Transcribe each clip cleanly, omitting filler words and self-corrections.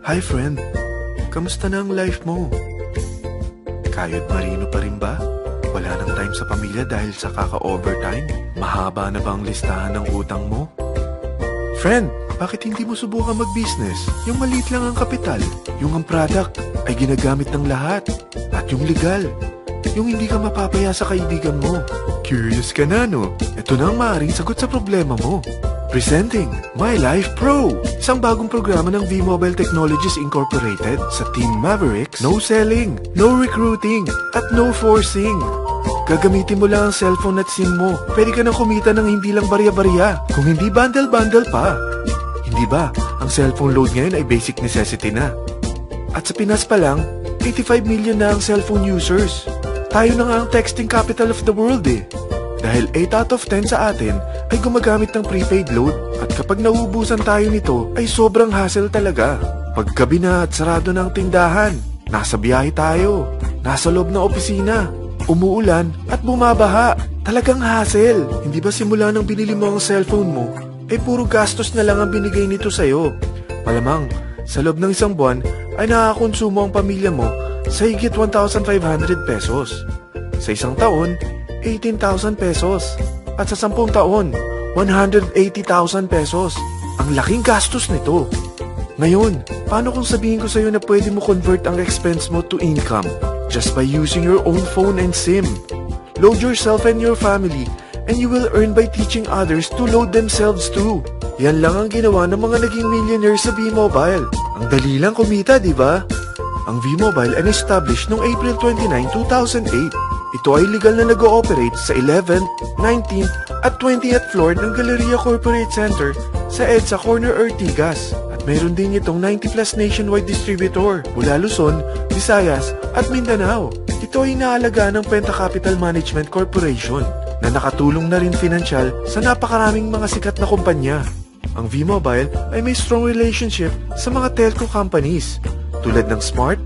Hi friend, kamusta na ang life mo? Kayod marino pa rin ba? Wala nang time sa pamilya dahil sa kaka-overtime? Mahaba na ba ang listahan ng utang mo? Friend, bakit hindi mo subukan mag-business? Yung maliit lang ang kapital, yung ang product ay ginagamit ng lahat, at yung legal, yung hindi ka mapapaya sa kaibigan mo. Curious ka na, no? Ito na ang maaaring sagot sa problema mo. Presenting My Life Pro, isang bagong programa ng V-Mobile Technologies Incorporated sa Team Mavericks. No selling, no recruiting, at no forcing. Gagamitin mo lang ang cellphone at SIM mo. Pwede ka nang kumita ng hindi lang barya-barya, kung hindi bundle-bundle pa. Hindi ba, ang cellphone load ngayon ay basic necessity na. At sa Pinas pa lang, 85 million na ang cellphone users. Tayo na nga ang texting capital of the world eh. Dahil 8 out of 10 sa atin ay gumagamit ng prepaid load, at kapag nauubusan tayo nito ay sobrang hassle talaga. Paggabi na at sarado ng tindahan, nasa biyahe tayo, nasa loob ng opisina, umuulan at bumabaha. Talagang hassle. Hindi ba simula nang binili mo ang cellphone mo ay puro gastos na lang ang binigay nito sa'yo? Malamang sa loob ng isang buwan ay nakakakonsumo ang pamilya mo sa higit 1,500 pesos. Sa isang taon, 18,000 pesos. At sa 10 taon, 180,000 pesos. Ang laking gastos nito. Ngayon, paano kung sabihin ko sa'yo na pwede mo convert ang expense mo to income just by using your own phone and SIM? Load yourself and your family, and you will earn by teaching others to load themselves too. Yan lang ang ginawa ng mga naging millionaires sa V-Mobile. Ang dali lang kumita, di ba? Ang V-Mobile ay established noong April 29, 2008. Ito ay legal na nag-ooperate sa 11th, 19th at 20th floor ng Galleria Corporate Center sa EDSA Corner Ortigas. At mayroon din itong 90 plus nationwide distributor mula Luzon, Visayas at Mindanao. Ito ay inaalagaan ng Penta Capital Management Corporation na nakatulong na rin pinansyal sa napakaraming mga sikat na kumpanya. Ang V-Mobile ay may strong relationship sa mga telco companies tulad ng Smart,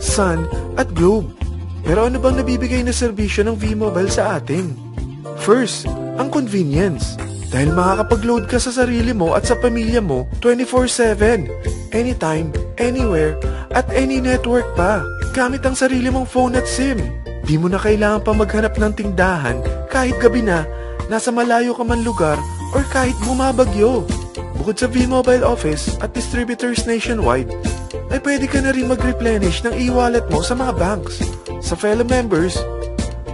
Sun at Globe. Pero ano bang nabibigay na serbisyo ng V-Mobile sa atin? First, ang convenience. Dahil makakapag-load ka sa sarili mo at sa pamilya mo 24/7, anytime, anywhere, at any network pa. Gamit ang sarili mong phone at SIM. Di mo na kailangan pa maghanap ng tindahan kahit gabi na, nasa malayo ka man lugar, or kahit bumabagyo. Bukod sa V-Mobile office at distributors nationwide, ay pwede ka na rin mag-replenish ng e-wallet mo sa mga banks, sa fellow members,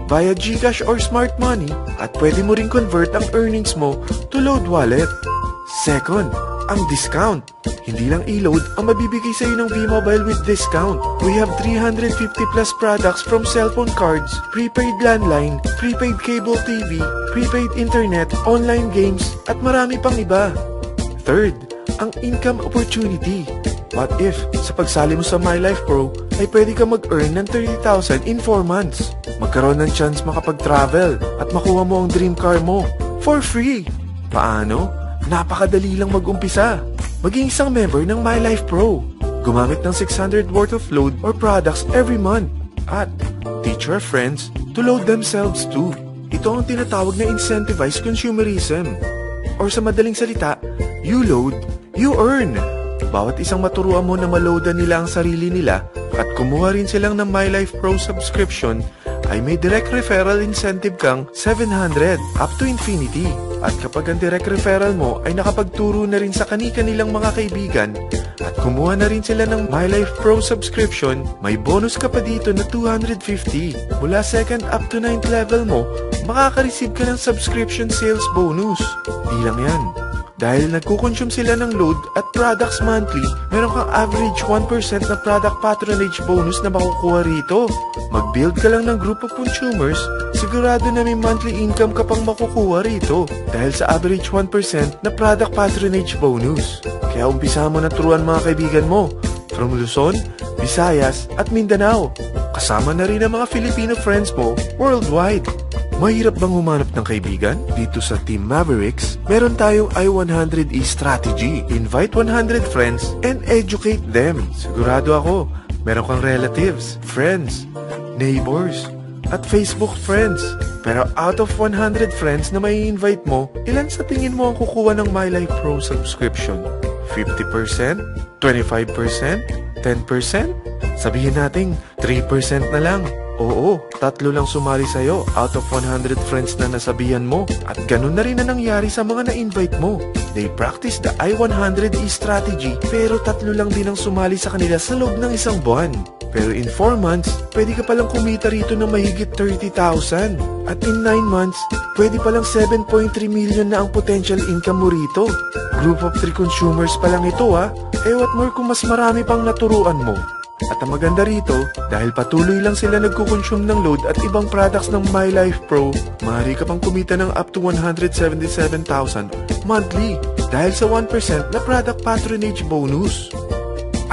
via GCash or Smart Money, at pwede mo rin convert ang earnings mo to load wallet. Second, ang discount. Hindi lang e-load ang mabibigay sa iyo ng V-Mobile with discount. We have 350 plus products from cellphone cards, prepaid landline, prepaid cable TV, prepaid internet, online games, at marami pang iba. Third, ang income opportunity. What if, sa pagsali mo sa My Life Pro, ay pwede ka mag-earn ng 30,000 in 4 months. Magkaroon ng chance makapag-travel at makuha mo ang dream car mo for free. Paano? Napakadali lang mag-umpisa. Maging isang member ng My Life Pro. Gumamit ng 600 worth of load or products every month. At teach your friends to load themselves too. Ito ang tinatawag na incentivized consumerism. Or sa madaling salita, you load, you earn. Bawat isang maturuan mo na maloadan nila ang sarili nila at kumuha rin silang ng My Life Pro subscription, ay may direct referral incentive kang 700 up to infinity. At kapag ang direct referral mo ay nakapagturo na rin sa kani-kanilang mga kaibigan at kumuha na rin sila ng My Life Pro subscription, may bonus ka pa dito na 250. Mula 2nd up to 9th level mo, makaka-receive ka ng subscription sales bonus. Di lang yan. Dahil nagkukonsume sila ng load at products monthly, meron kang average 1% na product patronage bonus na makukuha rito. Mag-build ka lang ng group of consumers, sigurado na may monthly income ka pang makukuha rito dahil sa average 1% na product patronage bonus. Kaya umpisa mo na turuan mga kaibigan mo from Luzon, Visayas at Mindanao. Kasama na rin ang mga Filipino friends mo worldwide. Mahirap bang humanap ng kaibigan? Dito sa Team Mavericks, meron tayong I100E strategy. Invite 100 friends and educate them. Sigurado ako, meron kang relatives, friends, neighbors, at Facebook friends. Pero out of 100 friends na may invite mo, ilan sa tingin mo ang kukuha ng My Life Pro subscription? 50%? 25%? 10%? Sabihin nating 3% na lang. Oo, 3 lang sumali sa'yo out of 100 friends na nasabihan mo. At ganun na rin na nangyari sa mga na-invite mo. They practice the I-100E strategy pero 3 lang din ang sumali sa kanila sa loob ng 1 buwan. Pero in 4 months, pwede ka palang kumita rito ng mahigit 30,000. At in 9 months, pwede palang 7.3 million na ang potential income mo rito. Group of 3 consumers pa lang ito ha. What more kung mas marami pang naturuan mo. At ang maganda rito, dahil patuloy lang sila nagkukonsume ng load at ibang products ng My Life Pro, maaari ka pang kumita ng up to 177,000 monthly dahil sa 1% na product patronage bonus.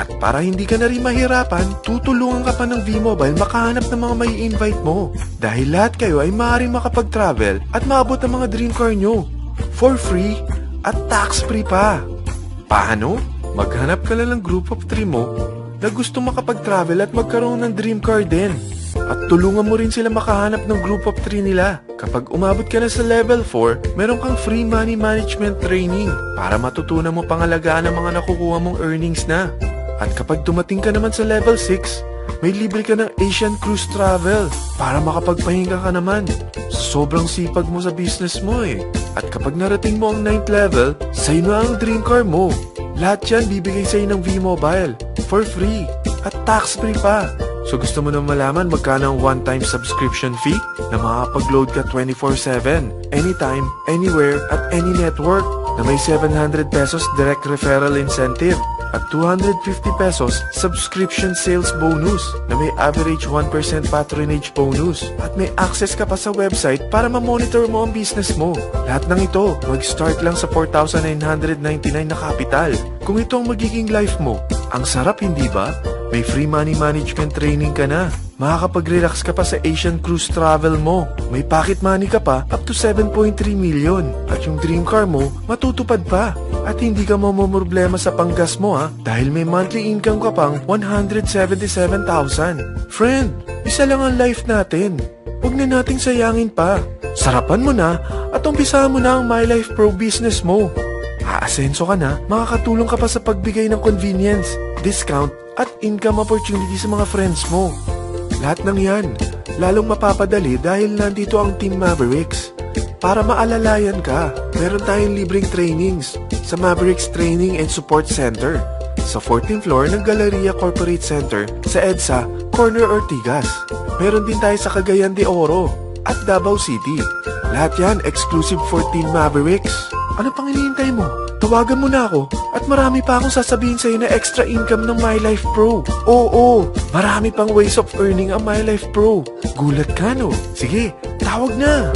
At para hindi ka na rin mahirapan, tutulungan ka pa ng V-Mobile makahanap ng mga may invite mo. Dahil lahat kayo ay maaaring makapag-travel at maabot ang mga dream car nyo. For free at tax-free pa. Paano? Maghanap ka lang ng group of 3 mo na gusto makapag-travel at magkaroon ng dream car din. At tulungan mo rin sila makahanap ng group of 3 nila. Kapag umabot ka na sa level 4, meron kang free money management training para matutunan mo pangalagaan ang mga nakukuha mong earnings na. At kapag dumating ka naman sa level 6, may libre ka ng Asian Cruise Travel para makapagpahinga ka naman. Sobrang sipag mo sa business mo eh. At kapag narating mo ang 9th level, sa'yo na ang dream car mo. Lahat yan bibigay sa'yo ng V-Mobile for free at tax-free pa. So gusto mo na malaman magkano ang one-time subscription fee na makakapag-load ka 24/7, anytime, anywhere, at any network na may 700 pesos direct referral incentive at 250 pesos subscription sales bonus na may average 1% patronage bonus at may access ka pa sa website para ma-monitor mo ang business mo. Lahat ng ito mag-start lang sa 4,999 na capital. Kung ito ang magiging life mo, ang sarap hindi ba? May free money management training ka na. Makakapag-relax ka pa sa Asian Cruise Travel mo. May pocket money ka pa up to 7.3 million. At yung dream car mo, matutupad pa. At hindi ka mamumroblema sa panggas mo ha, dahil may monthly income ka pang 177,000. Friend, isa lang ang life natin. Huwag na nating sayangin pa. Sarapan mo na at umpisahan mo na ang My Life Pro business mo. Aasenso ka na, makakatulong ka pa sa pagbigay ng convenience, discount, at income opportunity sa mga friends mo. Lahat ng yan, lalong mapapadali dahil nandito ang Team Mavericks. Para maalalayan ka, meron tayong libreng trainings sa Mavericks Training and Support Center sa 14th floor ng Galleria Corporate Center sa EDSA, Corner Ortigas. Meron din tayo sa Cagayan de Oro at Davao City. Lahat yan exclusive for Team Mavericks. Ano pang hinihintay mo? Tawagan mo na ako at marami pa akong sasabihin sa'yo na extra income ng My Life Pro. Oo, marami pang ways of earning ang My Life Pro. Gulat ka no? Sige, tawag na!